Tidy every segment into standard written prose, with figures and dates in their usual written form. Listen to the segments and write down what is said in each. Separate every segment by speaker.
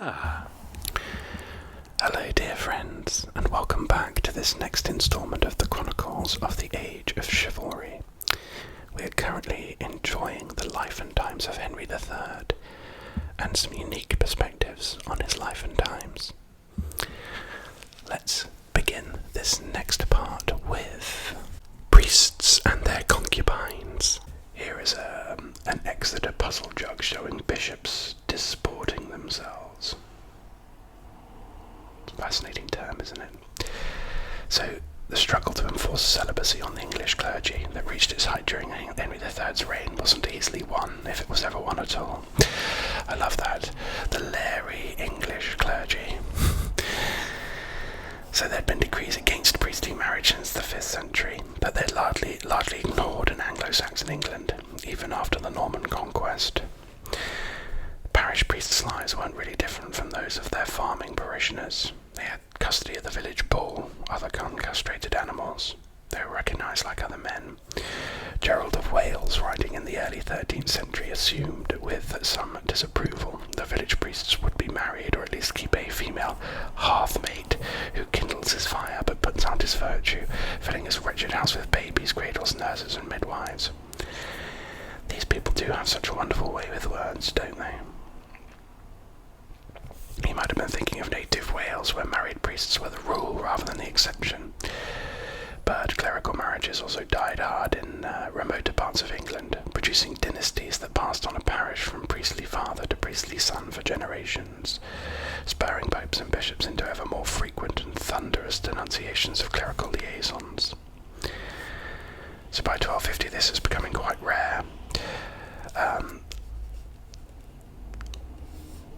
Speaker 1: Hello dear friends, and welcome back to this next instalment of the Chronicles of the Age of Chivalry. We are currently enjoying the life and times of Henry III, and some unique perspectives on his life and times. Let's begin this next part with priests and their concubines. Here is an Exeter puzzle jug showing bishops disporting themselves. Fascinating term, isn't it? So, the struggle to enforce celibacy on the English clergy that reached its height during Henry III's reign wasn't easily won, if it was ever won at all. I love that. The leery English clergy. So there'd been decrees against priestly marriage since the 5th century, but they'd largely ignored in Anglo-Saxon England, even after the Norman conquest. Parish priests' lives weren't really different from those of their farming parishioners. They had custody of the village bull, other uncastrated animals. They were recognised like other men. Gerald of Wales, writing in the early 13th century, assumed, with some disapproval, the village priests would be married, or at least keep a female hearth-mate who kindles his fire but puts out his virtue, filling his wretched house with babies, cradles, nurses, and midwives. These people do have such a wonderful way with words, don't they? He might have been thinking of native Wales, where married priests were the rule rather than the exception. But clerical marriages also died hard in remoter parts of England, producing dynasties that passed on a parish from priestly father to priestly son for generations, spurring popes and bishops into ever more frequent and thunderous denunciations of clerical liaisons. So by 1250 this is becoming quite rare.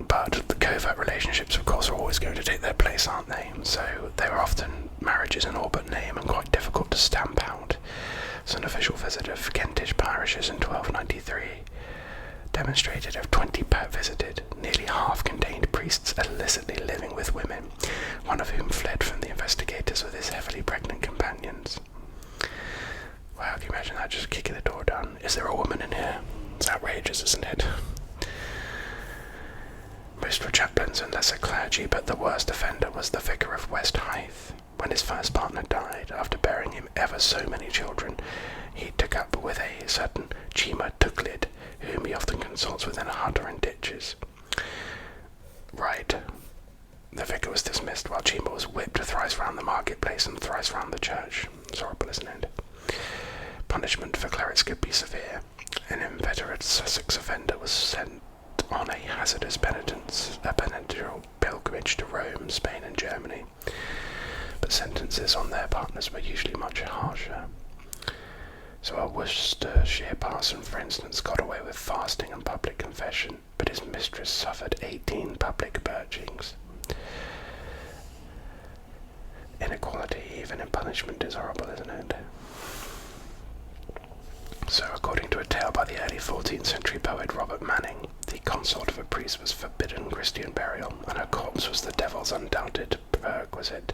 Speaker 1: But the covert relationships, of course, are always going to take their place, aren't they? So they were often marriages in all but name and quite difficult to stamp out. So an official visit of Kentish parishes in 1293 demonstrated of 20 visited, nearly half contained priests illicitly living with women, one of whom fled from the investigators with his heavily pregnant companions. Wow, can you imagine that, just kicking the door down? Is there a woman in here? It's outrageous, isn't it? Most were chaplains and lesser clergy, but the worst offender was the vicar of West Hythe. When his first partner died, after bearing him ever so many children, he took up with a certain Chima Tucklid, whom he often consults within a hut or in ditches. Right. The vicar was dismissed while Chima was whipped thrice round the marketplace and thrice round the church. It's horrible, isn't it? Punishment for clerics could be severe. An inveterate Sussex offender was sent on a hazardous penitential pilgrimage to Rome, Spain and Germany, but sentences on their partners were usually much harsher. So a Worcestershire parson, for instance, got away with fasting and public confession, but his mistress suffered 18 public birchings. Inequality, even in punishment, is horrible, isn't it? So, according to a tale by the early 14th century poet Robert Manning, the consort of a priest was forbidden Christian burial, and her corpse was the devil's undoubted perquisite.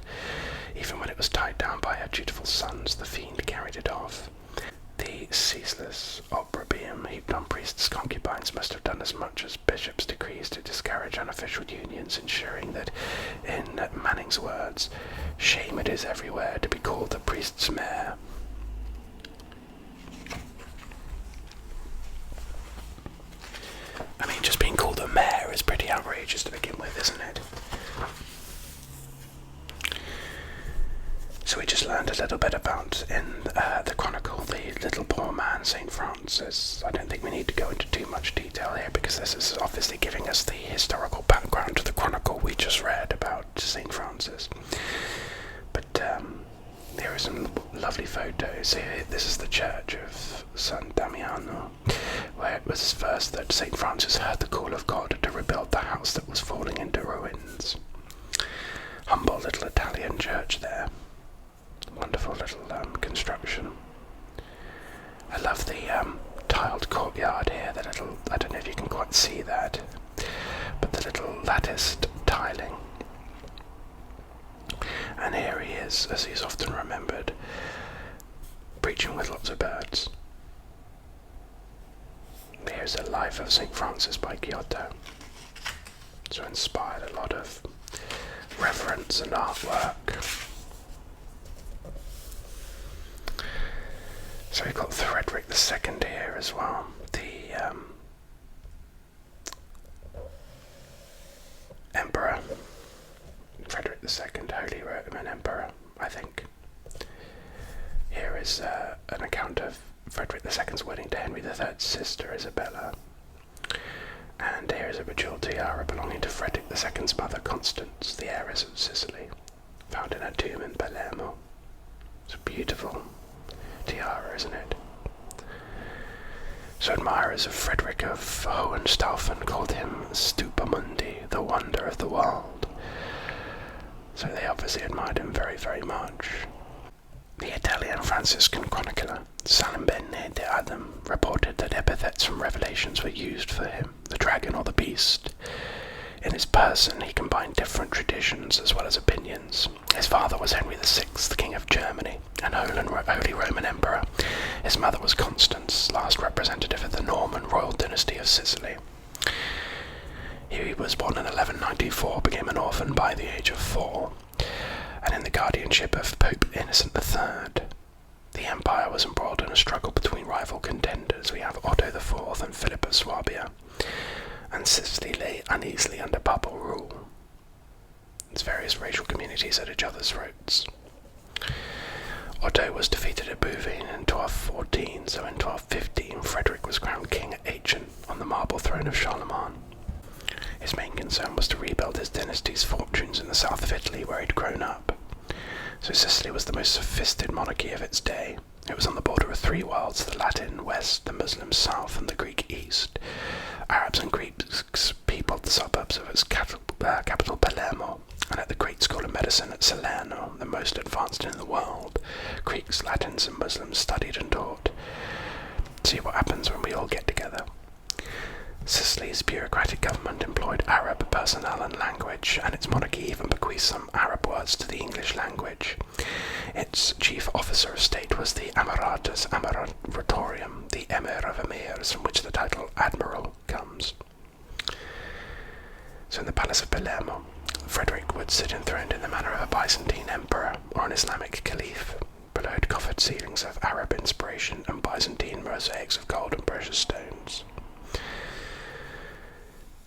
Speaker 1: Even when it was tied down by her dutiful sons, the fiend carried it off. The ceaseless opprobrium heaped on priests' concubines must have done as much as bishops' decrees to discourage unofficial unions, ensuring that, in Manning's words, shame it is everywhere to be called a priest's mare. I mean, just being called a mayor is pretty outrageous to begin with, isn't it? So we just learned a little bit about, in the Chronicle, the little poor man, St. Francis. I don't think we need to go into too much detail here, because this is obviously giving us the historical background to the Chronicle we just read about St. Francis. But here are some lovely photos. Here, this is the church of San Damiano, where it was first that St. Francis heard the call of God to rebuild the house that was falling into ruins. Humble little Italian church there. Wonderful little construction. I love the tiled courtyard here, the little, I don't know if you can quite see that, but the little latticed tiling. And here he is, as he's often remembered, preaching with lots of birds. Here's a Life of St. Francis by Giotto. so inspired a lot of reverence and artwork. So we've got Frederick II here as well, the Emperor. Frederick II, Holy Roman Emperor, I think. Here is an account of Frederick II's wedding to Henry III's sister Isabella. And here is a bejeweled tiara belonging to Frederick II's mother Constance, the heiress of Sicily, found in a tomb in Palermo. It's a beautiful tiara, isn't it? So admirers of Frederick of Hohenstaufen called him Stupamundi, the wonder of the world. So they obviously admired him very, very much. The Italian Franciscan chronicler Salimbene de Adam reported that epithets from Revelations were used for him, the dragon or the beast. In his person he combined different traditions as well as opinions. His father was Henry VI, King of Germany, and Holy Roman Emperor. His mother was Constance, last representative of the Norman royal dynasty of Sicily. He was born in 1194, became an orphan by the age of 4, and in the guardianship of Pope Innocent III. The empire was embroiled in a struggle between rival contenders. We have Otto IV and Philip of Swabia, and Sicily lay uneasily under papal rule. Its various racial communities at each other's throats. Otto was defeated at Bouvines in 1214, so in 1215 Frederick was crowned king at Aachen on the marble throne of Charlemagne. His main concern was to rebuild his dynasty's fortunes in the south of Italy where he'd grown up. So Sicily was the most sophisticated monarchy of its day. It was on the border of 3 worlds, the Latin west, the Muslim south, and the Greek east. Arabs and Greeks peopled the suburbs of its capital Palermo, and at the Great School of Medicine at Salerno, the most advanced in the world, Greeks, Latins, and Muslims studied and taught. See what happens when we all get together. Sicily's bureaucratic government employed Arab personnel and language, and its monarchy even bequeathed some Arab words to the English language. Its chief officer of state was the Amiratus Amiratorium, the Emir of Emirs, from which the title Admiral comes. So in the Palace of Palermo, Frederick would sit enthroned in the manner of a Byzantine emperor or an Islamic caliph, below coffered ceilings of Arab inspiration and Byzantine mosaics of gold and precious stones.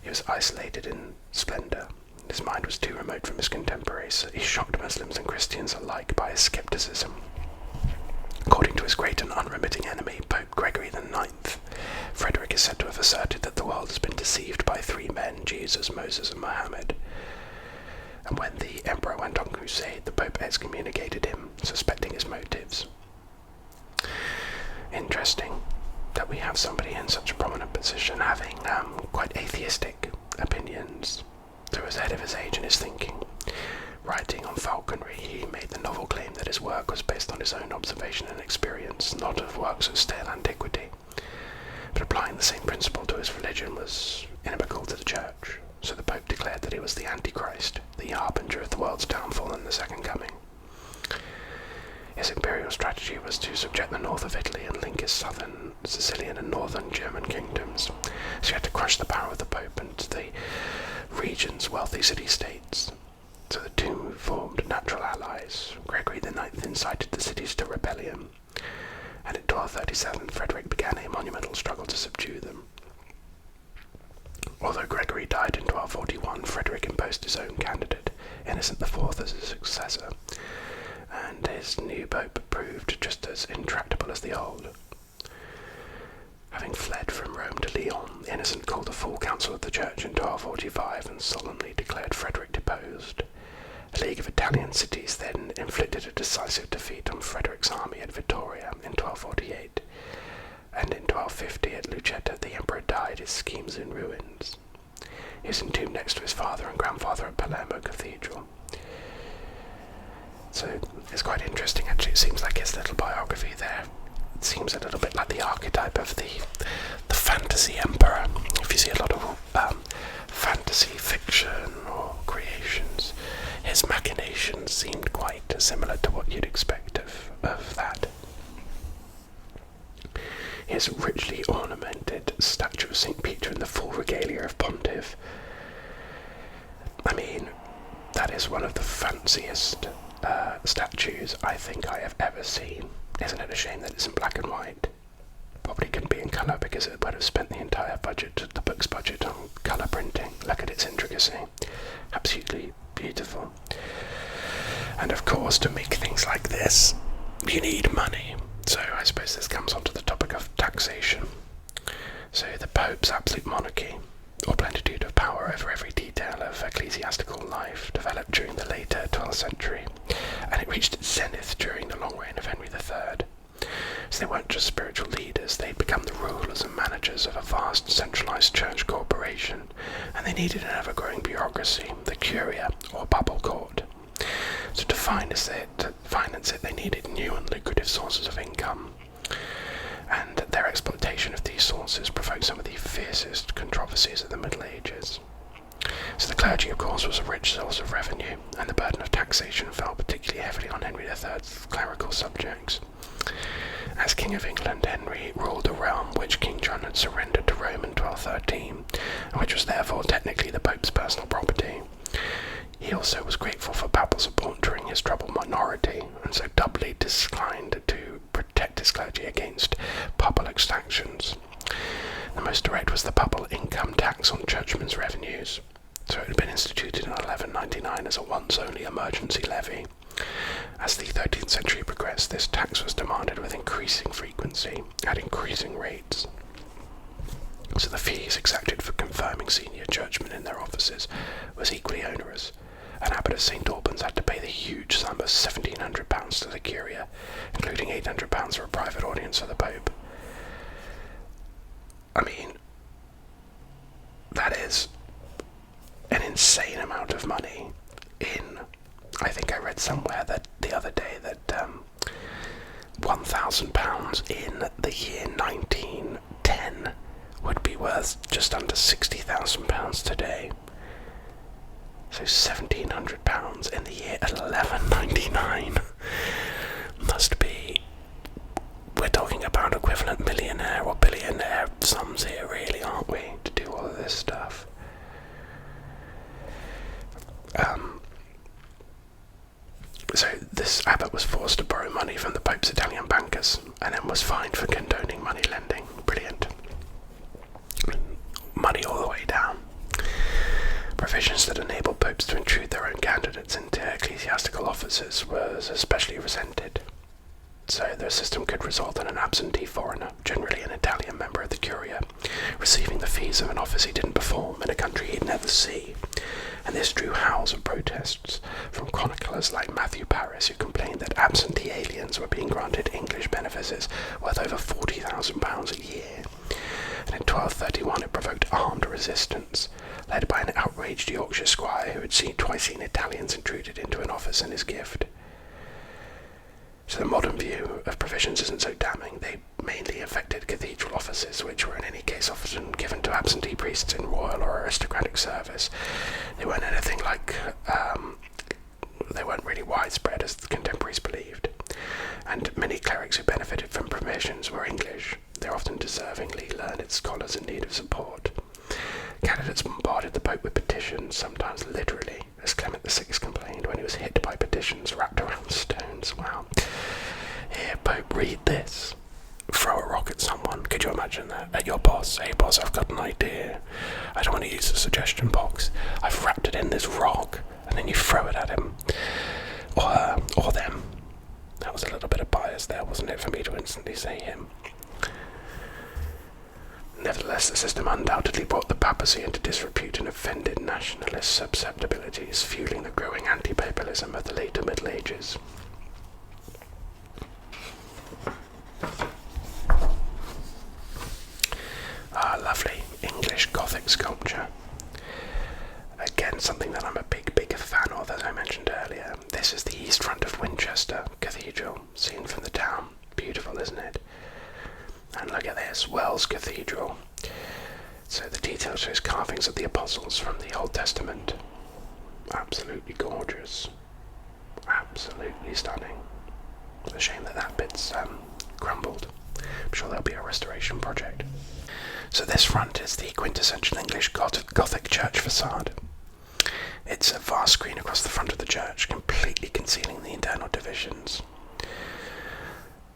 Speaker 1: He was isolated in splendour. His mind was too remote from his contemporaries. He shocked Muslims and Christians alike by his scepticism. According to his great and unremitting enemy, Pope Gregory IX, Frederick is said to have asserted that the world has been deceived by 3 men, Jesus, Moses, and Mohammed. And when the emperor went on crusade, the Pope excommunicated him, suspecting his motives. Interesting that we have somebody in such a prominent position having quite atheistic opinions. So he was ahead of his age in his thinking. Writing on falconry, he made the novel claim that his work was based on his own observation and experience, not of works of stale antiquity. But applying the same principle to his religion was inimical to the Church, so the Pope declared that he was the Antichrist, the harbinger of the world's downfall and the Second Coming. His imperial strategy was to subject the north of Italy and link his southern Sicilian and northern German kingdoms. So he had to crush the power of the Pope and the region's wealthy city-states. So the two formed natural allies. Gregory IX incited the cities to rebellion, and in 1237 Frederick began a monumental struggle to subdue them. Although Gregory died in 1241, Frederick imposed his own candidate, Innocent IV, as his successor, and his new pope proved just as intractable as the old. Having fled from Rome to Lyon, Innocent called a full council of the church in 1245 and solemnly declared Frederick deposed. A league of Italian cities then inflicted a decisive defeat on Frederick's army at Vittoria in 1248, and in 1250 at Lucetta the emperor died, his schemes in ruins. He was entombed next to his father and grandfather at Palermo Cathedral. So it's quite interesting actually. It seems like his little biography there, it seems a little bit like the archetype of the fantasy emperor. If you see a lot of fantasy fiction or creations, his machinations seemed quite similar to what you'd expect of that. His richly ornamented statue of St. Peter in the full regalia of pontiff mean, that is one of the fanciest statues I think I have ever seen. Isn't it a shame that it's in black and white? Probably couldn't be in colour because it would have spent the entire budget, the book's budget, on colour printing. Look at its intricacy. Absolutely beautiful. And of course, to make things like this, you need money. So I suppose this comes onto the topic of taxation. So the Pope's absolute monarchy, or plenitude of power over every detail of ecclesiastical life, developed during the later 12th century, and it reached its zenith during the long reign of Henry III. So they weren't just spiritual leaders, they'd become the rulers and managers of a vast centralised church corporation, and they needed an ever-growing bureaucracy, the curia, or papal court. So to finance it, they needed new and lucrative sources of income, and their exploitation of these sources provoked some of the fiercest controversies of the Middle Ages. So the clergy, of course, was a rich source of revenue, and the burden of taxation fell particularly heavily on Henry III's clerical subjects. As King of England, Henry ruled a realm which King John had surrendered to Rome in 1213, and which was therefore technically the Pope's personal property. He also was grateful for papal support during his troubled minority, and so doubly disinclined to protect his clergy against papal exactions. The most direct was the papal income tax on churchmen's revenues. So it had been instituted in 1199 as a once-only emergency levy. As the 13th century progressed, this tax was demanded with increasing frequency, at increasing rates. So the fees exacted for confirming senior churchmen in their offices was equally onerous. An abbot of St. Albans had to pay the huge sum of £1,700 to the curia, including £800 for a private audience of the Pope. I mean, that is an insane amount of money. I think I read somewhere that the other day that £1,000 in the year 1910 would be worth just under £60,000 today. So £1,700 in the year 1199 must be, we're talking about equivalent millionaire or billionaire sums here, really, aren't we, to do all of this stuff. So this abbot was forced to borrow money from the Pope's Italian bankers, and then was fined for condoning money lending. Brilliant. Money all the way down. Provisions that enabled popes to intrude their own candidates into ecclesiastical offices was especially resented. So the system could result in an absentee foreigner, generally an Italian member of the curia, receiving the fees of an office he didn't perform in a country he'd never see. And this drew howls of protests from chroniclers like Matthew Paris, who complained that absentee aliens were being granted English benefices worth over £40,000 a year. And in 1231 it provoked armed resistance, led by an outraged Yorkshire squire who had twice seen Italians intruded into an office in his gift. So the modern view of provisions isn't so damning. They mainly affected cathedral offices, which were in any case often given to absentee priests in royal or aristocratic service. They weren't anything like, they weren't really widespread as the contemporaries believed. And many clerics who benefited from provisions were English. They're often deservingly learned scholars in need of support. Candidates bombarded the Pope with petitions, sometimes literally, as Clement VI complained when he was hit by petitions wrapped around stones. Wow. Here, Pope, read this. Throw a rock at someone. Could you imagine that? At your boss. Hey boss, I've got an idea. I don't want to use the suggestion box. I've wrapped it in this rock. And then you throw it at him. Or them. That was a little bit of bias there, wasn't it, for me to instantly say him. Nevertheless, the system undoubtedly brought the papacy into disrepute and offended nationalist susceptibilities, fueling the growing anti-papalism of the later Middle Ages. Lovely English Gothic sculpture. Again, something that I'm a big fan of, as I mentioned earlier. This is the east front of Winchester Cathedral, seen from the town. Beautiful, isn't it? And look at this, Wells Cathedral. So the detail shows carvings of the apostles from the Old Testament. Absolutely gorgeous. Absolutely stunning. It's a shame that that bit's crumbled. I'm sure there'll be a restoration project. So this front is the quintessential English Gothic church facade. It's a vast screen across the front of the church, completely concealing the internal divisions.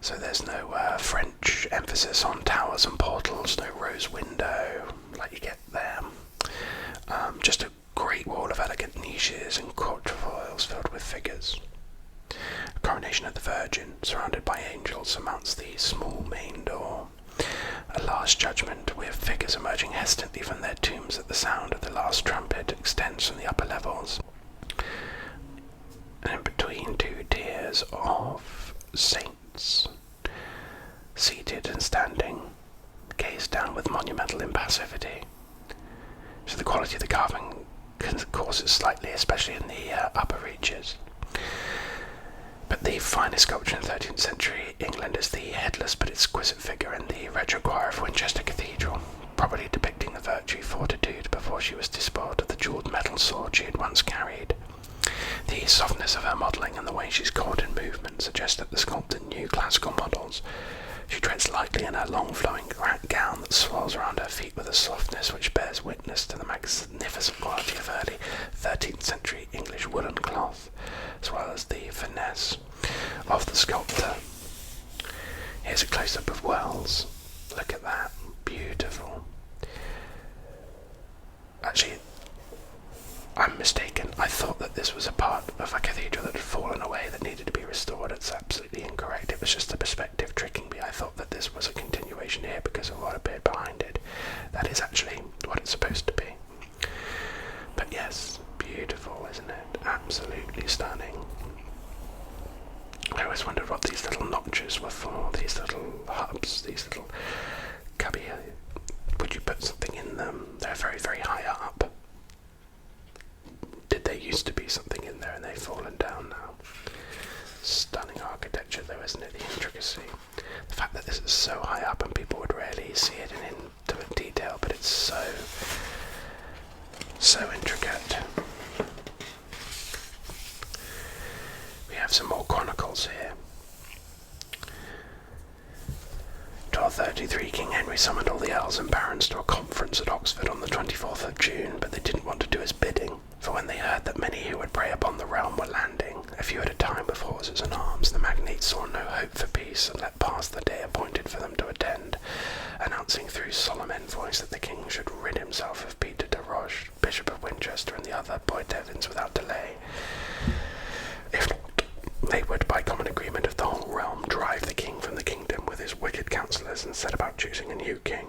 Speaker 1: So there's no French emphasis on towers and portals, no rose window like you get there. Just a great wall of elegant niches and quatrefoils filled with figures. A coronation of the Virgin, surrounded by angels, surmounts the small main door. A last judgment, with figures emerging hesitantly from their tombs at the sound of the last trumpet, extends from the upper levels. And in between two tiers of saints, seated and standing, gaze down with monumental impassivity. So the quality of the carving courses slightly, especially in the upper reaches. But the finest sculpture in 13th century England is the headless but exquisite figure in the retrochoir of Winchester Cathedral, probably depicting the virtue fortitude before she was despoiled of the jewelled metal sword she had once carried. The softness of her modelling and the way she's caught in movement suggest that the sculptor knew classical models. She treads lightly in her long flowing gown that swirls around her feet with a softness which bears witness to the magnificent quality of early 13th century English woolen cloth, as well as the finesse of the sculptor. Here's a close-up of Wells. Look at that. Beautiful. Actually, I'm mistaken. I thought that this was a part of a cathedral that had fallen away that needed to be restored. It's absolutely incorrect. It was just a perspective tricking me. I thought that this was a continuation here because of what appeared behind it. That is actually what it's supposed to be. But yes, beautiful, isn't it? Absolutely stunning. I always wondered what these little notches were for, these little hubs, these little cubby. Would you put something in them? They're very, very high up. Did there used to be something in there and they've fallen down now? Stunning architecture though, isn't it? The intricacy. The fact that this is so high up and people would rarely see it in intimate detail, but it's so intricate. We have some more chronicles here. 1233, King Henry summoned all the earls and barons to a conference at Oxford on the 24th of June, but they didn't want to do his bidding, for when they heard that many who would prey upon the realm were landing, a few at a time with horses and arms, the magnates saw no hope for peace and let pass the day appointed for them to attend, announcing through solemn envoys that the king should rid himself of Peter de Roche, Bishop of Winchester, and the other Boydevins without delay. If not, they would, by common agreement of the whole realm, drive the king from the kingdom with his wicked counsellors and set about choosing a new king.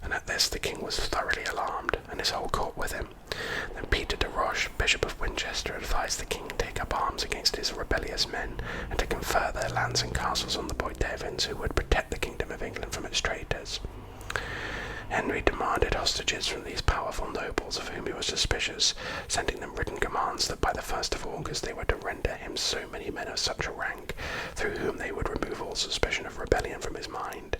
Speaker 1: And at this the king was thoroughly alarmed, and his whole court with him. Then Peter de Roche, Bishop of Winchester, advised the king to take up arms against his rebellious men, and to confer their lands and castles on the Boydevins, who would protect the kingdom of England from its traitors. Henry demanded hostages from these powerful nobles of whom he was suspicious, sending them written commands that by the 1st of August they were to render him so many men of such a rank, through whom they would remove all suspicion of rebellion from his mind.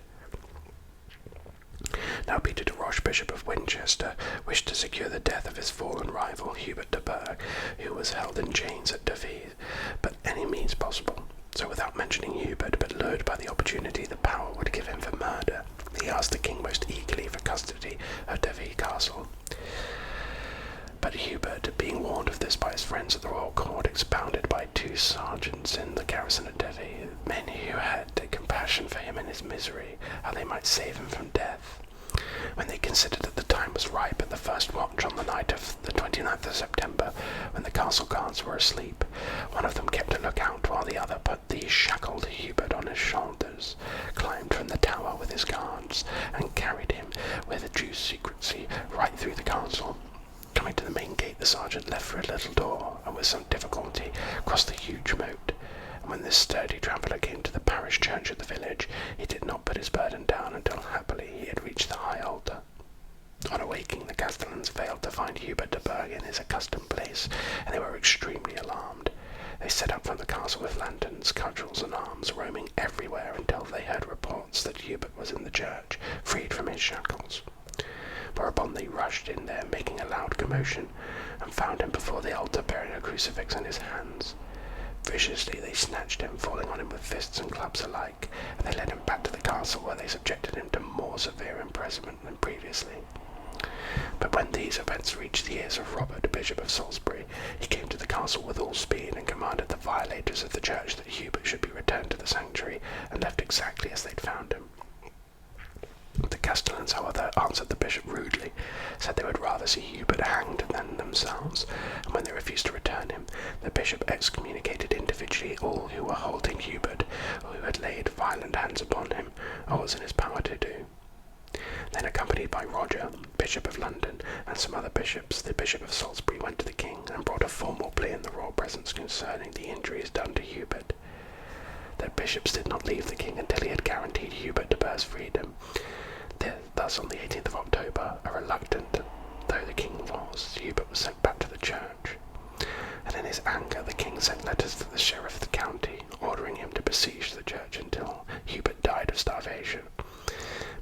Speaker 1: Now Peter de Roche, Bishop of Winchester, wished to secure the death of his fallen rival Hubert de Burgh, who was held in chains at Devizes, by any means possible. So without mentioning Hubert, but lured by the opportunity the power would give him for murder, he asked the king most eagerly for custody of Devizes Castle. But Hubert, being warned of this by his friends at the royal court, expounded by 2 sergeants in the garrison at Devizes, men who had compassion for him in his misery, how they might save him from death. When they considered that the time was ripe at the first watch on the night of the 29th of September, when the castle guards were asleep, one of them kept a lookout while the other put the shackled Hubert on his shoulders, climbed from the tower with his guards, and carried him with due secrecy right through the castle. Coming to the main gate, the sergeant left for a little door, and with some difficulty crossed the huge moat. And when this sturdy traveller came to the parish church of the village, he did not put his burden down until happily he had reached the high altar. On awaking, the castellans failed to find Hubert de Burgh in his accustomed place, and they were extremely alarmed. They set out from the castle with lanterns, cudgels, and arms, roaming everywhere until they heard reports that Hubert was in the church, freed from his shackles. Whereupon they rushed in there, making a loud commotion, and found him before the altar bearing a crucifix in his hands. Viciously they snatched him, falling on him with fists and clubs alike, and they led him back to the castle, where they subjected him to more severe imprisonment than previously. But when these events reached the ears of Robert, Bishop of Salisbury, he came to the castle with all speed and commanded the violators of the church that Hubert should be returned to the sanctuary and left exactly as they'd found him. The Castellans, however, answered the bishop rudely, said they would rather see Hubert hanged than themselves, and when they refused to return him, the bishop excommunicated individually all who were holding Hubert, or who had laid violent hands upon him, or was in his power to do. Then, accompanied by Roger, Bishop of London, and some other bishops, the Bishop of Salisbury went to the king and brought a formal plea in the royal presence concerning the injuries done to Hubert. The bishops did not leave the king until he had guaranteed Hubert de Burgh's freedom. Thus, on the 18th of October, a reluctant though the king was, Hubert was sent back to the church. And in his anger, the king sent letters to the sheriff of the county, ordering him to besiege the church until Hubert died of starvation.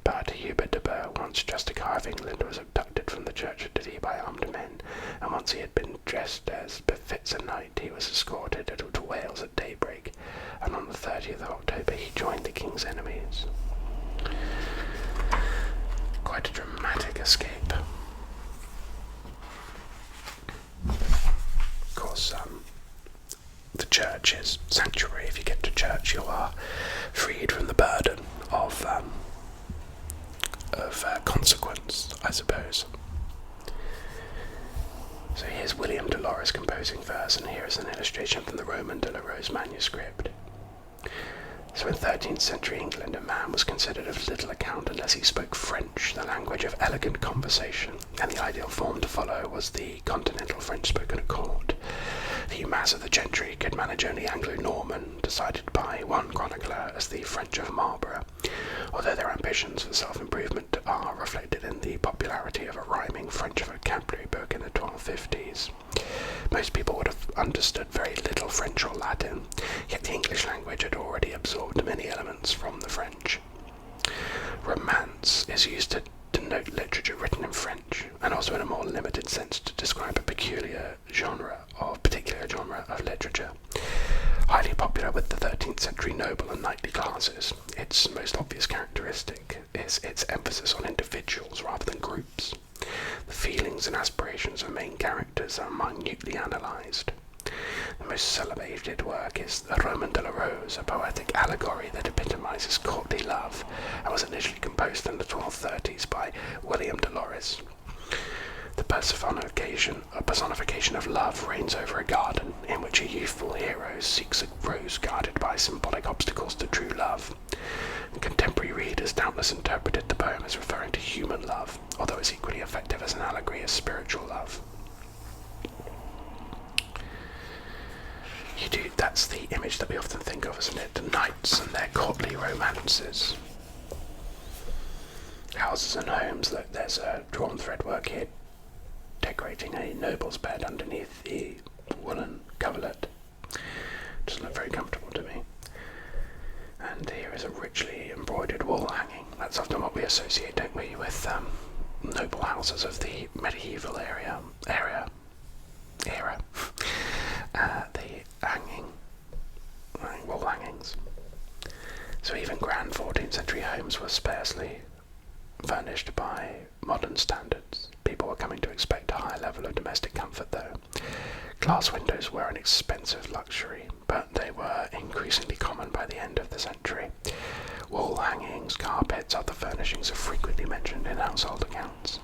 Speaker 1: But Hubert de Burgh, once Justiciar of England, was abducted from the church at Dundee by armed men, and once he had been dressed as befits a knight, he was escorted to Wales at daybreak, and on the 30th of October he joined the king's enemies. Quite a dramatic escape. Of course, the church is sanctuary. If you get to church, you are freed from the burden of consequence, I suppose. So here's William Dolores composing verse, and here is an illustration from the Roman de la Rose manuscript. So in 13th century England, a man was considered of little account unless he spoke French, the language of elegant conversation, and the ideal form to follow was the continental French spoken at court. The mass of the gentry could manage only Anglo-Norman, decided by one chronicler as the French of Marlborough, although their ambitions for self-improvement are reflected in the popularity of a rhyming French vocabulary book in the 1250s. Most people would have understood very little French or Latin, yet the English language had already absorbed many elements from the French. Romance is used to denote literature written in French, and also in a more limited sense to describe a particular genre of literature. Highly popular with the 13th century noble and knightly classes, its most obvious characteristic is its emphasis on individuals rather than groups. The feelings and aspirations of main characters are minutely analysed. The most celebrated work is The Roman de la Rose, a poetic allegory that epitomises courtly love, and was initially composed in the 1230s by William Dolores. The personification of love reigns over a garden in which a youthful hero seeks a rose guarded by symbolic obstacles to true love. And contemporary readers doubtless interpreted the poem as referring to human love, although it's equally effective as an allegory of spiritual love. That's the image that we often think of, isn't it? The knights and their courtly romances. Houses and homes, look, there's a drawn thread work here decorating a noble's bed underneath the woolen coverlet. Doesn't look very comfortable to me. And here is a richly embroidered wall hanging. That's often what we associate, don't we, with noble houses of the medieval era. The wall hangings. So even grand 14th century homes were sparsely furnished by modern standards. People were coming to expect a high level of domestic comfort, though. Glass windows were an expensive luxury, but they were increasingly common by the end of the century. Wall hangings, carpets, other furnishings are frequently mentioned in household accounts.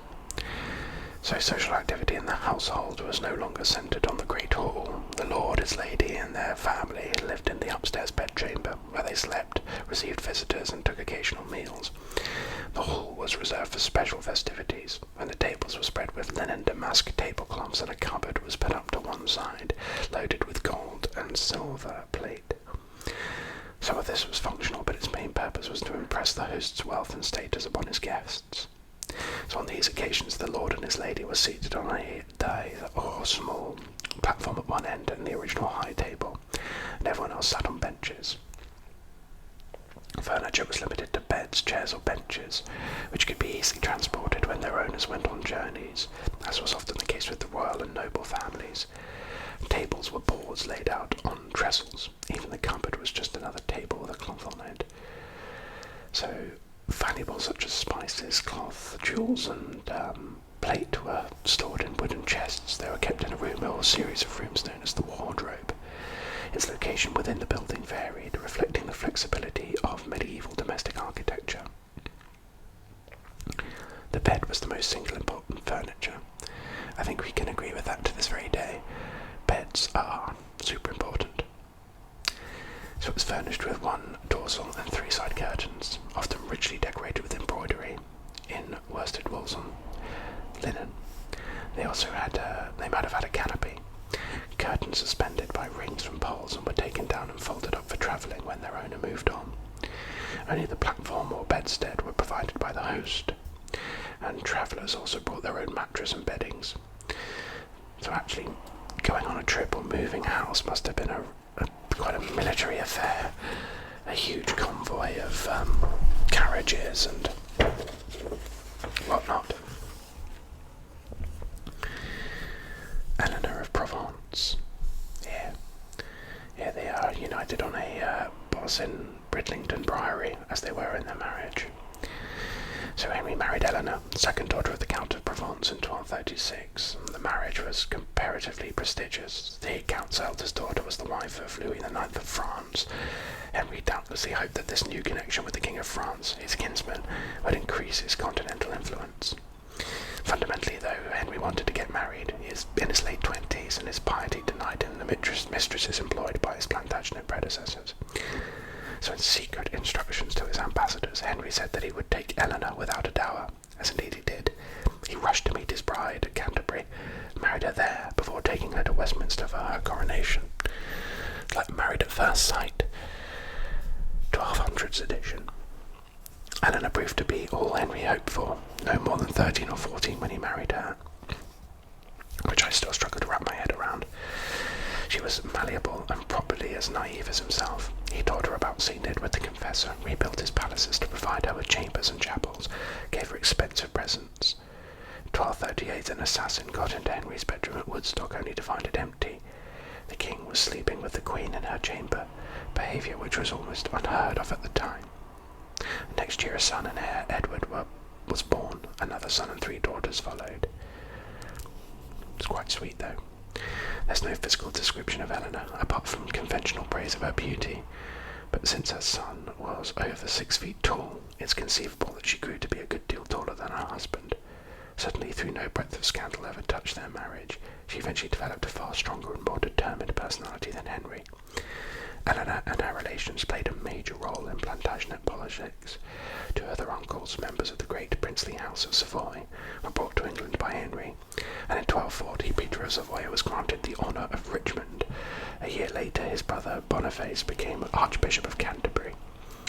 Speaker 1: So social activity in the household was no longer centred on the great hall. The lord, his lady, and their family lived in the upstairs bedchamber, where they slept, received visitors, and took occasional meals. The hall was reserved for special festivities, and the tables were spread with linen damask tablecloths, and a cupboard was put up to one side, loaded with gold and silver plate. Some of this was functional, but its main purpose was to impress the host's wealth and status upon his guests. So on these occasions, the lord and his lady were seated on a dais or small platform at one end and the original high table, and everyone else sat on benches. Furniture was limited to beds, chairs or benches, which could be easily transported when their owners went on journeys, as was often the case with the royal and noble families. Tables were boards laid out on trestles. Even the cupboard was just another table with a cloth on it. So valuables such as spices, cloth, jewels, and plate were stored in wooden chests. They were kept in a room or a series of rooms known as the wardrobe. Its location within the building varied, reflecting the flexibility of medieval domestic architecture. The bed was the most single important furniture. I think we can agree with that to this very day. Beds are super important. So it was furnished with one dorsal and 3 side curtains, often richly decorated with embroidery in worsted wools on linen. They also had, they might have had a canopy. Curtains suspended by rings from poles and were taken down and folded up for travelling when their owner moved on. Only the platform or bedstead were provided by the host, and travellers also brought their own mattress and beddings. So actually, going on a trip or moving house must have been quite a military affair. A huge convoy of carriages and whatnot. Eleanor of Provence. Here they are, united on a boss in Bridlington Priory, as they were in their marriage. So Henry married Eleanor, second daughter of the Count of Provence, in 1236. The marriage was comparatively prestigious. The Count's eldest daughter was the wife of Louis IX of France. Henry doubtlessly hoped that this new connection with the King of France, his kinsman, would increase his continental influence. Fundamentally, though, Henry wanted to get married. He is in his late 20s, and his piety denied him the mistresses employed by his Plantagenet predecessors. So in secret instructions to his ambassadors, Henry said that he would take Eleanor without a dower, as indeed he did. He rushed to meet his bride at Canterbury, married her there before taking her to Westminster for her coronation. Like Married at First Sight, 1200s edition. Eleanor proved to be all Henry hoped for, no more than 13 or 14 when he married her, which I still struggle to wrap my head around. She was malleable and probably as naive as himself. He taught her about St. Edward the Confessor, rebuilt his palaces to provide her with chambers and chapels, gave her expensive presents. In 1238, an assassin got into Henry's bedroom at Woodstock only to find it empty. The king was sleeping with the Queen in her chamber, behaviour which was almost unheard of at the time. Next year, a son and heir, Edward, was born. Another son and 3 daughters followed. It's quite sweet, though. There's no physical description of Eleanor, apart from conventional praise of her beauty, but since her son was over 6 feet tall, it's conceivable that she grew to be a good deal taller than her husband. Certainly, through no breath of scandal ever touched their marriage, she eventually developed a far stronger and more determined personality than Henry. Eleanor and her relations played a major role in Plantagenet politics. 2 other uncles, members of the great princely house of Savoy, were brought to England by Henry, and in 1240 Peter of Savoy was granted the honour of Richmond. A year later, his brother Boniface became Archbishop of Canterbury,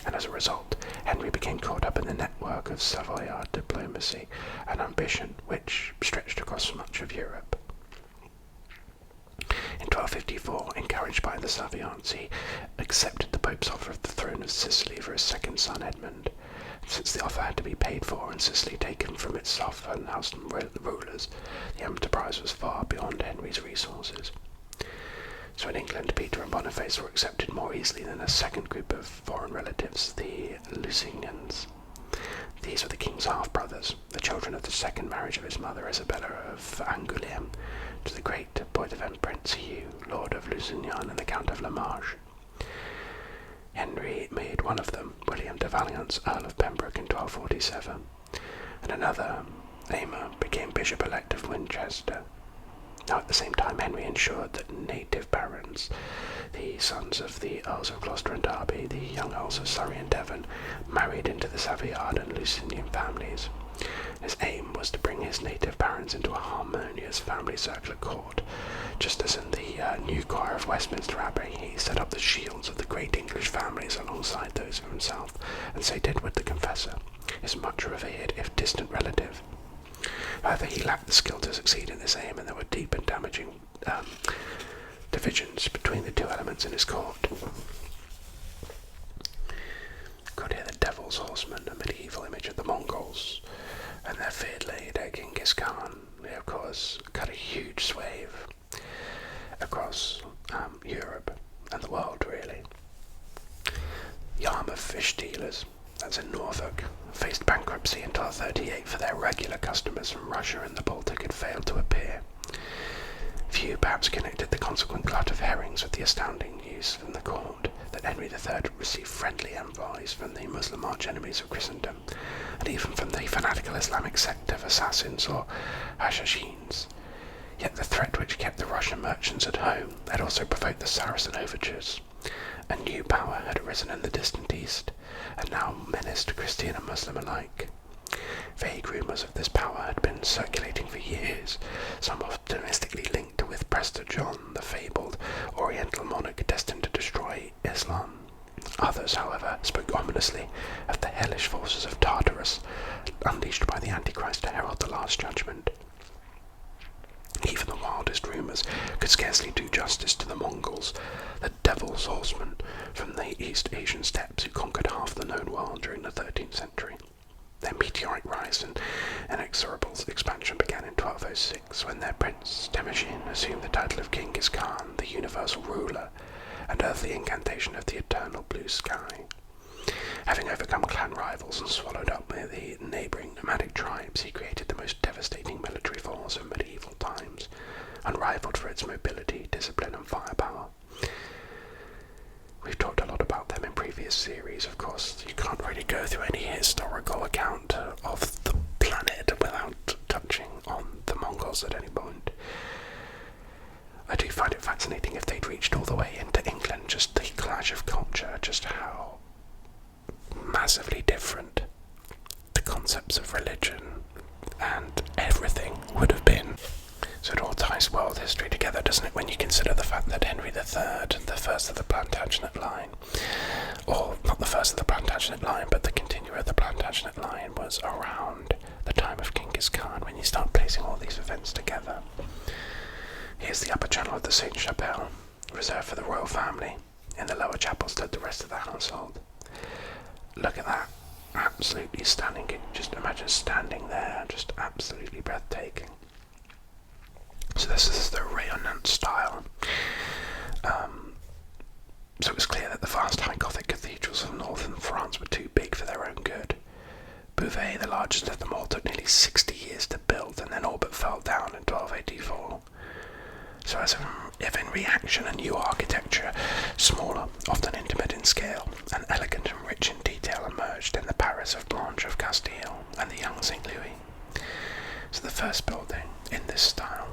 Speaker 1: and as a result, Henry became caught up in the network of Savoyard diplomacy and ambition which stretched across much of Europe. In 1254, encouraged by the Savoyards, he accepted the Pope's offer of the throne of Sicily for his second son Edmund. Since the offer had to be paid for and Sicily taken from its sovereign house and rulers, the enterprise was far beyond Henry's resources. So in England, Peter and Boniface were accepted more easily than a second group of foreign relatives, the Lusignans. These were the king's half-brothers, the children of the second marriage of his mother Isabella of Angoulême to the great Poitevin Prince Hugh, Lord of Lusignan and the Count of La Marche. Henry made one of them, William de Valence, Earl of Pembroke, in 1247, and another, Aymer, became Bishop-elect of Winchester. Now at the same time, Henry ensured that native barons, the sons of the Earls of Gloucester and Derby, the young Earls of Surrey and Devon, married into the Savoyard and Lusignan families. His aim was to bring his native barons into a harmonious family circle at court. Just as in the new choir of Westminster Abbey, he set up the shields of the great English families alongside those of himself, and St. Edward the Confessor, his much revered if distant relative. However, he lacked the skill to succeed in this aim, and there were deep and damaging divisions between the 2 elements in his court. Could hear the Devil's Horsemen, a medieval image of the Mongols, and their feared leader, Genghis Khan. They, of course, cut a huge swathe across Europe and the world, really. Yarmouth fish dealers, that's in Norfolk, faced bankruptcy in 1238 1248, for their regular customers from Russia and the Baltic had failed to appear. Few perhaps connected the consequent glut of herrings with the astounding news from the court that Henry III received friendly envoys from the Muslim arch-enemies of Christendom, and even from the fanatical Islamic sect of assassins or Hashashins. Yet the threat which kept the Russian merchants at home had also provoked the Saracen overtures. A new power had arisen in the distant east, and now menaced Christian and Muslim alike. Vague rumours of this power had been circulating for years, some optimistically linked with Prester John, the fabled Oriental monarch destined to destroy Islam. Others, however, spoke ominously of the hellish forces of Tartarus, unleashed by the Antichrist to herald the Last Judgment. Even the wildest rumours could scarcely do justice to the Mongols, the devil's horsemen from the East Asian steppes who conquered half the known world during the 13th century. Their meteoric rise and inexorable expansion began in 1206, when their prince Temujin assumed the title of Genghis Khan, the universal ruler, and earthly incantation of the eternal blue sky. Having overcome clan rivals and swallowed up the neighbouring nomadic tribes, he created the most devastating military force of medieval times, unrivalled for its mobility, discipline and firepower. We've talked a lot about them in previous series. Of course, you can't really go through any historical account of the planet without touching on the Mongols at any point. I do find it fascinating if they'd reached all the way into England, just the clash of culture, just how massively different the concepts of religion and everything would have been. So it all ties world history together, doesn't it, when you consider the fact that Henry III, the first of the Plantagenet line, or not the first of the Plantagenet line, but the continuer of the Plantagenet line, was around the time of Genghis Khan, when you start placing all these events together. Here's the upper channel of the Sainte Chapelle, reserved for the royal family. In the lower chapel stood the rest of the household. Look at that, absolutely stunning. Just imagine standing there, just absolutely breathtaking. So this is the Rayonnant style. So it was clear that the vast high Gothic cathedrals of northern France were too big for their own good. Beauvais, the largest of them all, took nearly 60 years to build and then all but fell down in 1284. So as if in reaction, a new architecture, smaller, often intimate in scale, and elegant and rich in detail, emerged in the Paris of Blanche of Castile and the young St. Louis. So the first building in this style,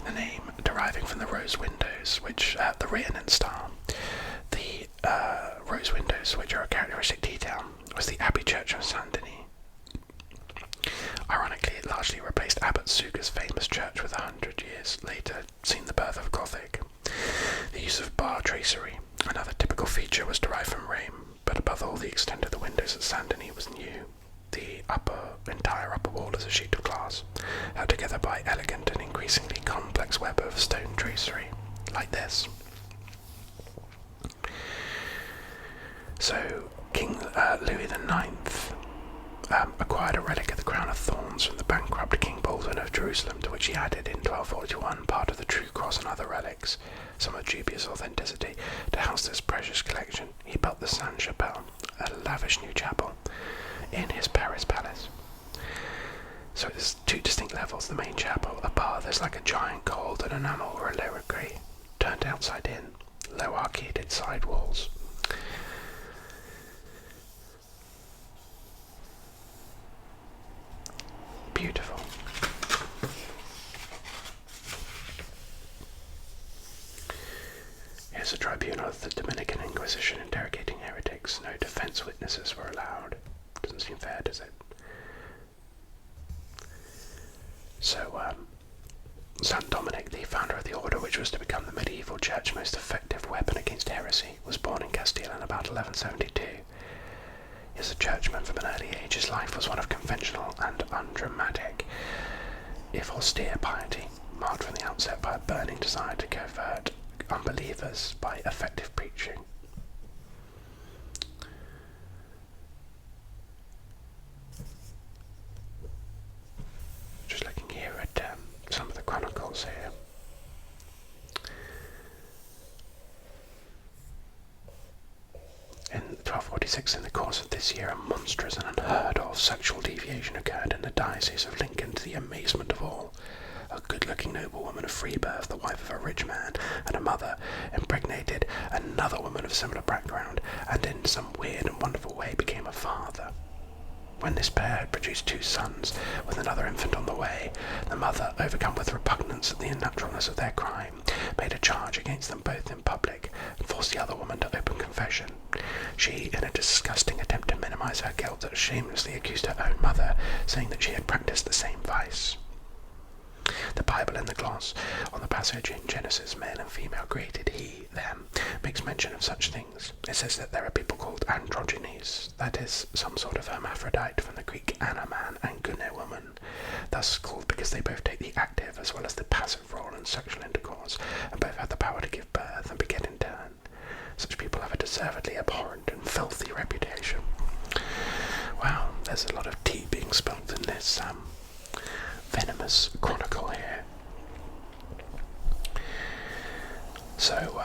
Speaker 1: the name deriving from the rose windows, which the Rayonnant style, the rose windows, which are a characteristic detail, was the Abbey Church of Saint Denis. Ironically, it largely replaced Abbot Suger's famous church, with 100 years later seen the birth of Gothic. The use of bar tracery, another typical feature, was derived from Rheims, but above all, the extent of the windows at Saint Denis was new. The entire upper wall is a sheet of glass, held together by elegant and increasingly complex web of stone tracery, like this. So, King Louis IX acquired a relic of the crown of thorns from the bankrupt King Baldwin of Jerusalem, to which he added in 1241 part of the true cross and other relics, some of dubious authenticity. To house this precious collection, he built the Sainte Chapelle, a lavish new chapel, in his Paris palace. So there's two distinct levels. The main chapel above, there's like a giant golden enamel reliquary turned outside in, low arcaded side walls. Beautiful. Here's a tribunal of the Dominican Inquisition interrogating heretics. No defense witnesses were allowed. Doesn't seem fair, does it? So, Saint Dominic, the founder of the order which was to become the medieval church's most effective weapon against heresy, was born in Castile in about 1172. As a churchman from an early age, his life was one of conventional and undramatic, if austere piety, marked from the outset by a burning desire to convert unbelievers by effective preaching. Just looking here at some of the chronicles here. In 1246, 1226, in the course of this year, a monstrous and unheard-of sexual deviation occurred in the Diocese of Lincoln, to the amazement of all. A good-looking noblewoman of free birth, the wife of a rich man and a mother, impregnated another woman of similar background, and in some weird and wonderful way became a father. When this pair had produced 2 sons, with another infant on the way, the mother, overcome with repugnance at the unnaturalness of their crime, made a charge against them both in public, and forced the other woman to open confession. She, in a disgusting attempt to minimize her guilt, shamelessly accused her own mother, saying that she had practiced the same vice. The Bible in the gloss on the passage in Genesis, male and female created he, them, makes mention of such things. It says that there are people called androgynes, that is, some sort of hermaphrodite, from the Greek ana man and gune woman, thus called because they both take the active as well as the passive role in sexual intercourse, and both have the power to give birth and beget in turn. Such people have a deservedly abhorrent and filthy reputation. Wow, there's a lot of tea being spilled in this venomous chronicle here. So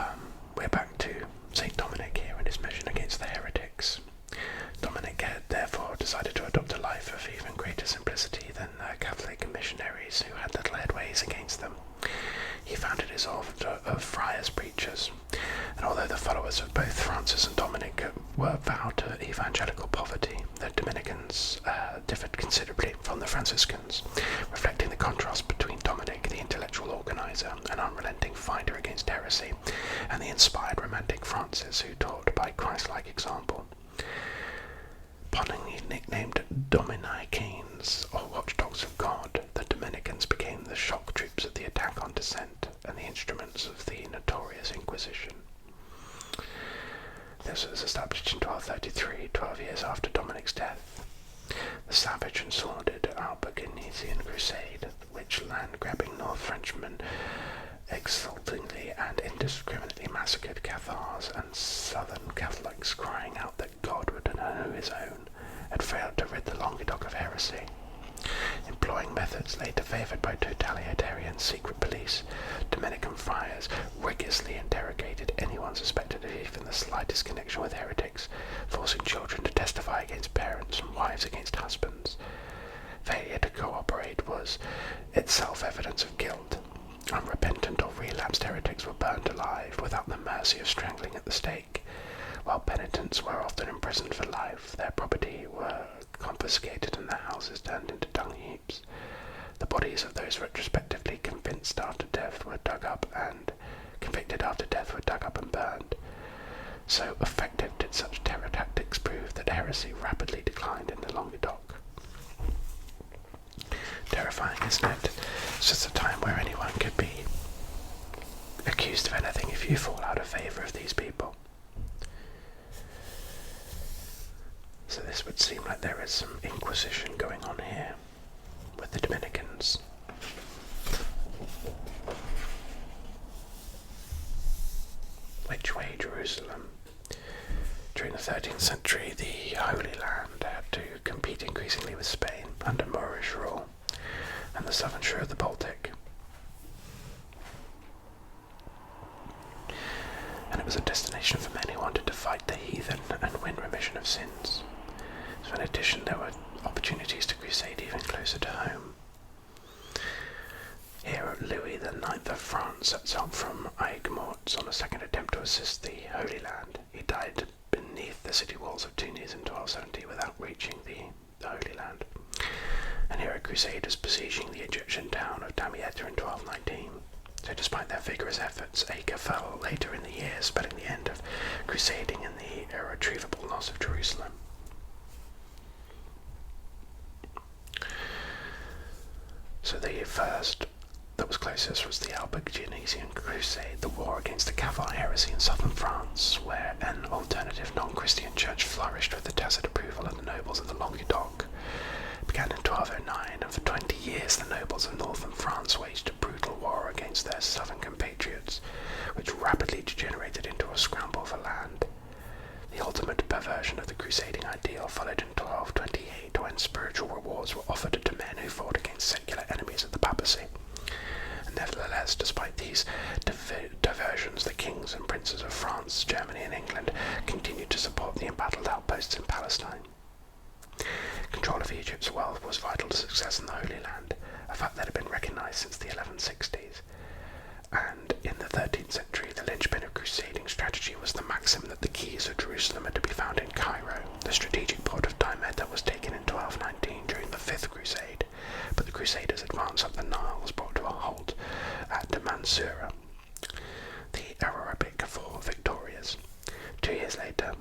Speaker 1: we're back to St. Dominic here and his mission against the heretics. Dominic had therefore decided to adopt a life of even greater simplicity than Catholic missionaries who had little headways against them. He founded his order of friars preachers, and although the followers of both Francis and Dominic were vowed to evangelical poverty, the Dominicans differed considerably from the Franciscans, reflecting the contrast between Dominic, the intellectual organizer and unrelenting fighter against heresy, and the inspired romantic Francis, who taught by Christ-like example. Commonly nicknamed Dominicanes, or watchdogs of God, the Dominicans became the shock troops of the attack on dissent and the instruments of the notorious Inquisition. This was established in 1233, 12 years after Dominic's death. The savage and sordid Albigensian Crusade, which land-grabbing North Frenchmen exultingly and indiscriminately massacred Cathars and Southern Catholics, crying out that God would know his own, had failed to rid the Languedoc of heresy. Employing methods later favoured by totalitarian secret police, Dominican friars rigorously interrogated anyone suspected of even the slightest connection with heretics, forcing children to testify against parents and wives against husbands. Failure to cooperate was itself evidence of guilt. Unrepentant or relapsed heretics were burned alive without the mercy of strangling at the stake. While penitents were often imprisoned for life, their property were confiscated and their houses turned into dung heaps. The bodies of those retrospectively convicted after death were dug up and burned. So effective did such terror tactics prove that heresy rapidly declined in the Languedoc. Terrifying, isn't it? It's just a time where anyone could be accused of anything if you fall out of favour of these people. So this would seem like there is some inquisition going on here with the Dominicans. Which way Jerusalem? During the 13th century, the Holy Land had to compete increasingly with Spain under Moorish rule and the southern shore of the Baltic. And it was a destination for men who wanted to fight the heathen and win remission of sins. So in addition, there were opportunities to crusade even closer to home. Here, Louis IX of France sets out from Aigues-Mortes on a second attempt to assist the Holy Land. He died beneath the city walls of Tunis in 1270 without reaching the Holy Land. And here are crusaders besieging the Egyptian town of Damietta in 1219. So despite their vigorous efforts, Acre fell later in the year, spelling the end of crusading and the irretrievable loss of Jerusalem. So the first that was closest was the Albigensian Crusade, the war against the Cathar heresy in southern France, where an alternative non-Christian church flourished with the tacit approval of the nobles of the Languedoc. It began in 1209, and for 20 years the nobles of northern France waged a brutal war against their southern compatriots, which rapidly degenerated into a scramble for land. The ultimate perversion of the crusading ideal followed in 1228, when spiritual rewards were offered to men who fought against secular enemies of the papacy. And nevertheless, west. Despite these diversions, the kings and princes of France, Germany and England continued to support the embattled outposts in Palestine. Control of Egypt's wealth was vital to success in the Holy Land, a fact that had been recognised since the 1160s. And in the 13th century, the linchpin of crusading strategy was the maxim that the keys of Jerusalem are to be found in Cairo. The strategic port of Damietta was taken in 1219 during the Fifth Crusade, but the Crusaders' advance up the Nile was brought to a halt at Mansoura, the Arabic for victorious. 2 years later,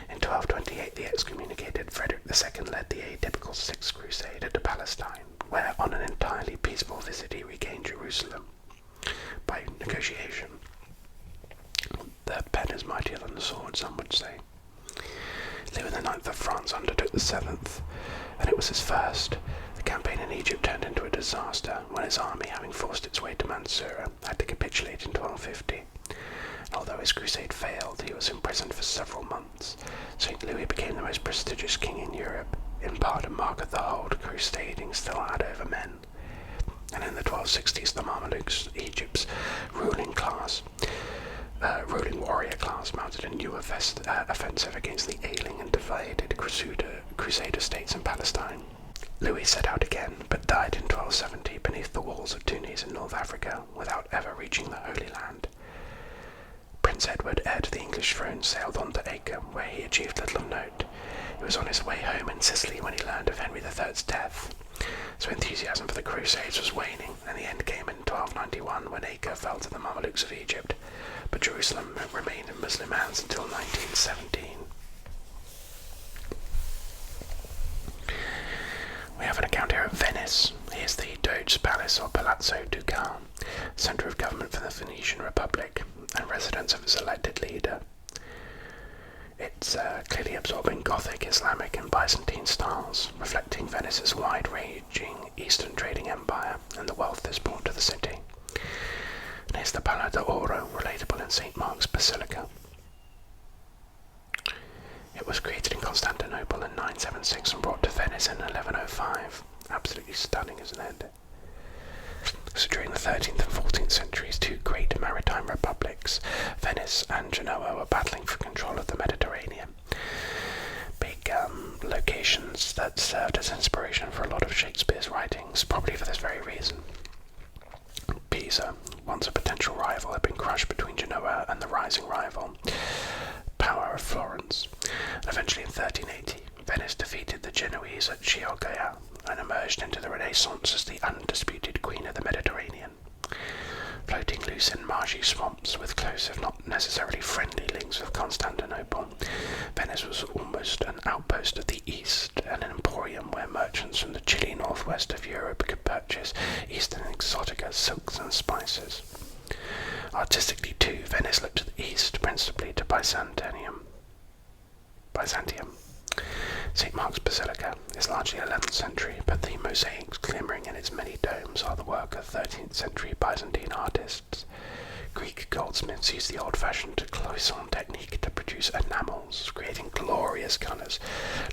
Speaker 1: in 1228, the excommunicated Frederick II led the atypical Sixth Crusade into Palestine, where on an entirely peaceful visit he regained Jerusalem by negotiation. The pen is mightier than the sword, some would say. Louis IX of France undertook the seventh, and it was his first. The campaign in Egypt turned into a disaster when his army, having forced its way to Mansoura, had to capitulate in 1250. Although his crusade failed, he was imprisoned for several months. St. Louis became the most prestigious king in Europe, in part a mark of the hold crusading still had over men. And in the 1260s, the Mamelukes, Egypt's ruling warrior class, mounted a new offensive against the ailing and divided Crusader states in Palestine. Louis set out again, but died in 1270 beneath the walls of Tunis in North Africa, without ever reaching the Holy Land. Prince Edward, heir to the English throne, sailed on to Acre, where he achieved little of note. He was on his way home in Sicily when he learned of Henry III's death. So enthusiasm for the Crusades was waning, and the end came in 1291 when Acre fell to the Mamelukes of Egypt, but Jerusalem remained in Muslim hands until 1917. We have an account here of Venice. Here's the Doge's Palace, or Palazzo Ducal, centre of government for the Venetian Republic and residence of its elected leader. It's clearly absorbing Gothic, Islamic and Byzantine styles, reflecting Venice's wide-ranging eastern trading empire and the wealth this brought to the city. And here's the Pala d'Oro, relatable in St. Mark's Basilica. It was created in Constantinople in 976 and brought to Venice in 1105. Absolutely stunning, isn't it? So during the 13th and 14th centuries, two great maritime republics, Venice and Genoa, were battling for control of the Mediterranean. Big locations that served as inspiration for a lot of Shakespeare's writings, probably for this very reason. Pisa, once a potential rival, had been crushed between Genoa and the rising rival power of Florence. And eventually in 1380, Venice defeated the Genoese at Chioggia and emerged into the Renaissance as the undisputed queen of the Mediterranean. Floating loose in marshy swamps with close, if not necessarily friendly, links with Constantinople, Venice was almost an outpost of the East and an emporium where merchants from the chilly northwest of Europe could purchase Eastern exotica, silks and spices. Artistically too, Venice looked to the east, principally to Byzantium. St. Mark's Basilica is largely 11th century, but the mosaics glimmering in its many domes are the work of 13th century Byzantine artists. Greek goldsmiths used the old-fashioned cloisonne technique to produce enamels, creating glorious colours,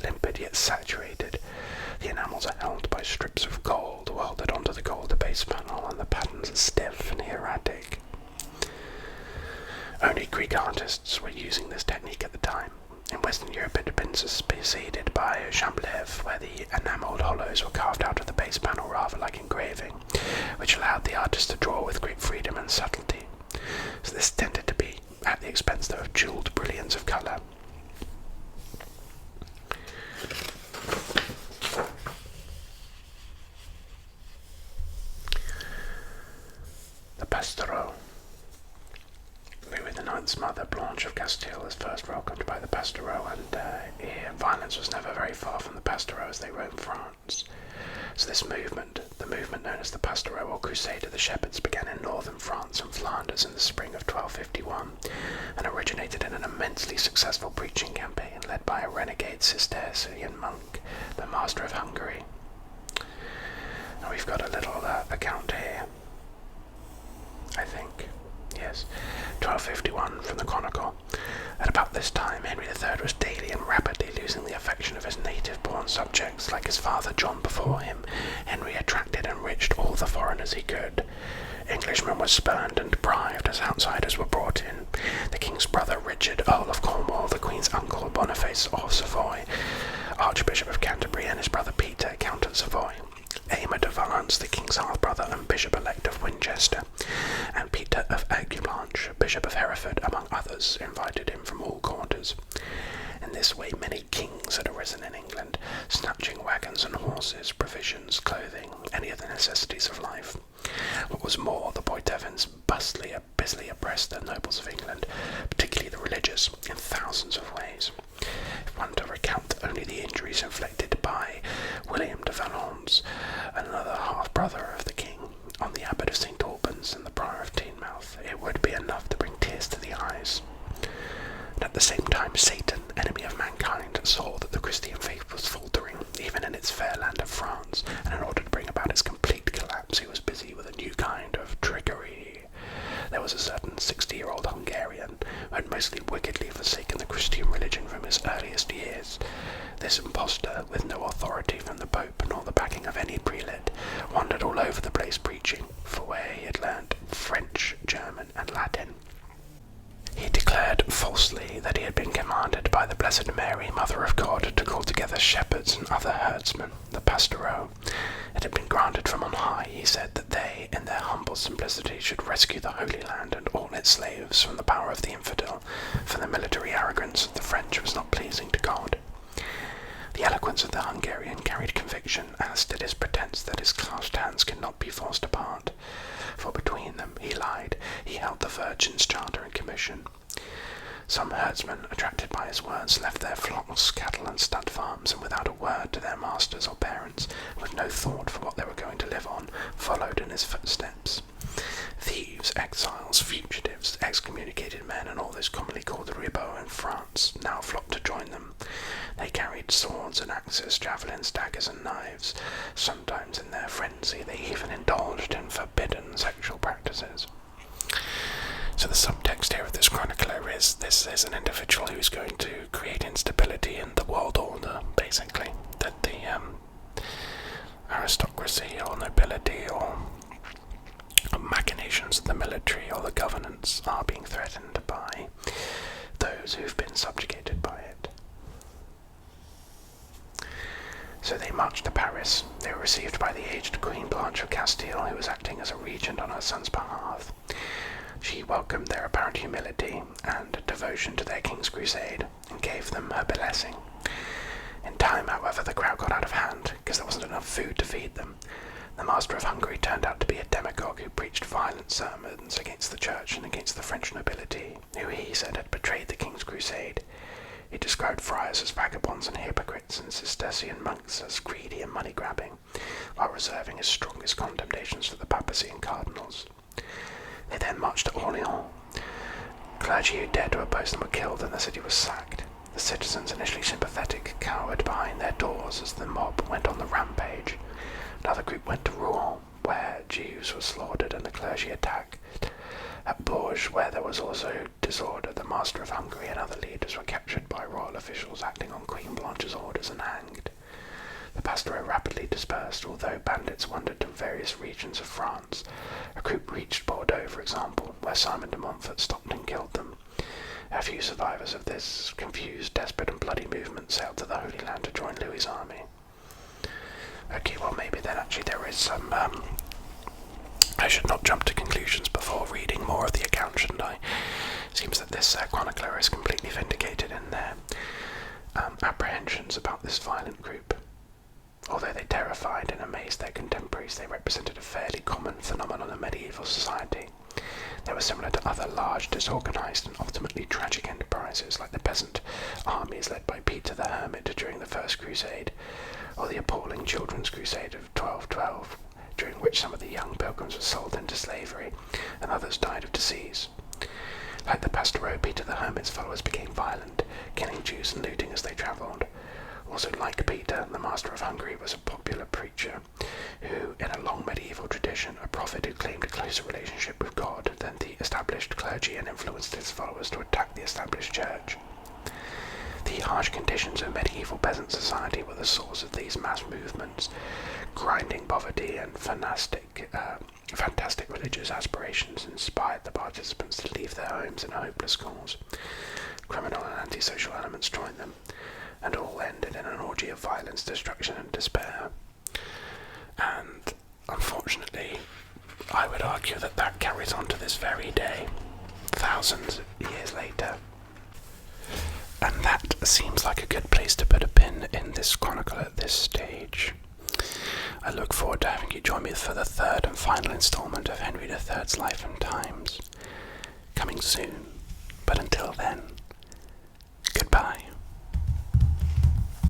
Speaker 1: limpid yet saturated. The enamels are held by strips of gold welded onto the gold base panel, and the patterns are stiff and hieratic. Only Greek artists were using this technique at the time. In Western Europe it had been superseded by Chamblev, where the enamelled hollows were carved out of the base panel rather like engraving, which allowed the artist to draw with great freedom and subtlety. So this tended to be at the expense though of jewelled brilliance of colour. The Pastoral. Louis IX's mother, Blanche of Castile, was first welcomed by the Pastoral, and violence was never very far from the Pastoral as they roamed France. So this movement, the movement known as the Pastoral or Crusade of the Shepherds, began in northern France and Flanders in the spring of 1251, and originated in an immensely successful preaching campaign led by a renegade Cistercian monk, the Master of Hungary. Now we've got a little account here, I think. Yes, 1251 from the Chronicle. At about this time, Henry III was daily and rapidly losing the affection of his native-born subjects. Like his father John before him, Henry attracted and enriched all the foreigners he could. Englishmen were spurned and deprived as outsiders were brought in. The king's brother Richard, Earl of Cornwall, the queen's uncle Boniface of Savoy, Archbishop of Canterbury, and his brother Peter, Count of Savoy, Aymer de Valence, the king's half-brother and bishop-elect of Winchester, and Peter of Aigueblanche, Bishop of Hereford, among others, invited him from all quarters. In this way many kings had arisen in England, snatching wagons and horses, provisions, clothing, any of the necessities of life. What was more, the Poitevins busily oppressed the nobles of England, particularly the religious, in thousands of ways. If one to recount only the injuries inflicted by William de Valence, another half-brother of the king, on the abbot of St. Albans and the prior of Teignmouth, it would be enough to bring tears to the eyes. And at the same time, Satan, enemy of mankind, saw that the Christian faith was faltering, even in its fair land of France, and in order to bring about its complete collapse, he was busy with a new kind of trickery. There was a certain 60-year-old Hungarian who had mostly wickedly forsaken the Christian religion from his earliest years. This impostor, with no authority from the Pope nor the backing of any prelate, wandered all over the place preaching, for where he had learnt French, German, and Latin. He declared falsely that he had been commanded by the Blessed Mary, Mother of God, to call together shepherds and other herdsmen, the pastoreaux. It had been granted from on high, he said, that they, in their humble simplicity, should rescue the Holy Land and all its slaves from the power of the infidel, for the military arrogance of the French was not pleasing to God. The eloquence of the Hungarian carried conviction, as did his pretence that his clasped hands could not be forced apart. For between them, he lied, he held the Virgin's charter and commission. Some herdsmen, attracted by his words, left their flocks, cattle, and stud farms, and without a word to their masters or parents, with no thought for what they were going to live on, followed in his footsteps. Thieves, exiles, fugitives, excommunicated men, and all those commonly called the ribauds in France, now flocked to join them. They carried swords and axes, javelins, daggers, and knives. Sometimes in their frenzy they even indulged in forbidden sexual practices. So the subtext here of this chronicler is this is an individual who's going to create instability in the world order, basically. That the aristocracy or nobility or machinations of the military or the governance are being threatened by those who've been subjugated by it. So they marched to Paris. They were received by the aged Queen Blanche of Castile, who was acting as a regent on her son's behalf. She welcomed their apparent humility and devotion to their king's crusade, and gave them her blessing. In time, however, the crowd got out of hand, because there wasn't enough food to feed them. The master of Hungary turned out to be a demagogue who preached violent sermons against the church and against the French nobility, who he said had betrayed the king's crusade. He described friars as vagabonds and hypocrites, and Cistercian monks as greedy and money-grabbing, while reserving his strongest condemnations for the papacy and cardinals. They then marched to Orleans. Clergy who dared to oppose them were killed, and the city was sacked. The citizens, initially sympathetic, cowered behind their doors as the mob went on the rampage. Another group went to Rouen, where Jews were slaughtered and the clergy attacked. At Bourges, where there was also disorder, the master of Hungary and other leaders were captured by royal officials acting on Queen Blanche's orders and hanged. The pastoreaux rapidly dispersed, although bandits wandered to various regions of France. A group reached Bordeaux, for example, where Simon de Montfort stopped and killed them. A few survivors of this confused, desperate and bloody movement sailed to the Holy Land to join Louis's army. Okay, well maybe then actually there is some... I should not jump to conclusions before reading more of the account, shouldn't I? Seems that this chronicler is completely vindicated in their apprehensions about this violent group. Although they terrified and amazed their contemporaries, they represented a fairly common phenomenon in medieval society. They were similar to other large, disorganized, and ultimately tragic enterprises, like the peasant armies led by Peter the Hermit during the First Crusade, or the appalling Children's Crusade of 1212, during which some of the young pilgrims were sold into slavery, and others died of disease. Like the pastoreaux, Peter the Hermit's followers became violent, killing Jews and looting as they travelled. Also, like Peter, the master of Hungary was a popular preacher who, in a long medieval tradition, a prophet who claimed a closer relationship with God than the established clergy and influenced his followers to attack the established church. The harsh conditions of medieval peasant society were the source of these mass movements. Grinding poverty and fantastic religious aspirations inspired the participants to leave their homes in a hopeless cause. Criminal and antisocial elements joined them, and all ended in an orgy of violence, destruction, and despair. And unfortunately, I would argue that that carries on to this very day, thousands of years later. And that seems like a good place to put a pin in this chronicle at this stage. I look forward to having you join me for the third and final instalment of Henry III's Life and Times, coming soon. But until then,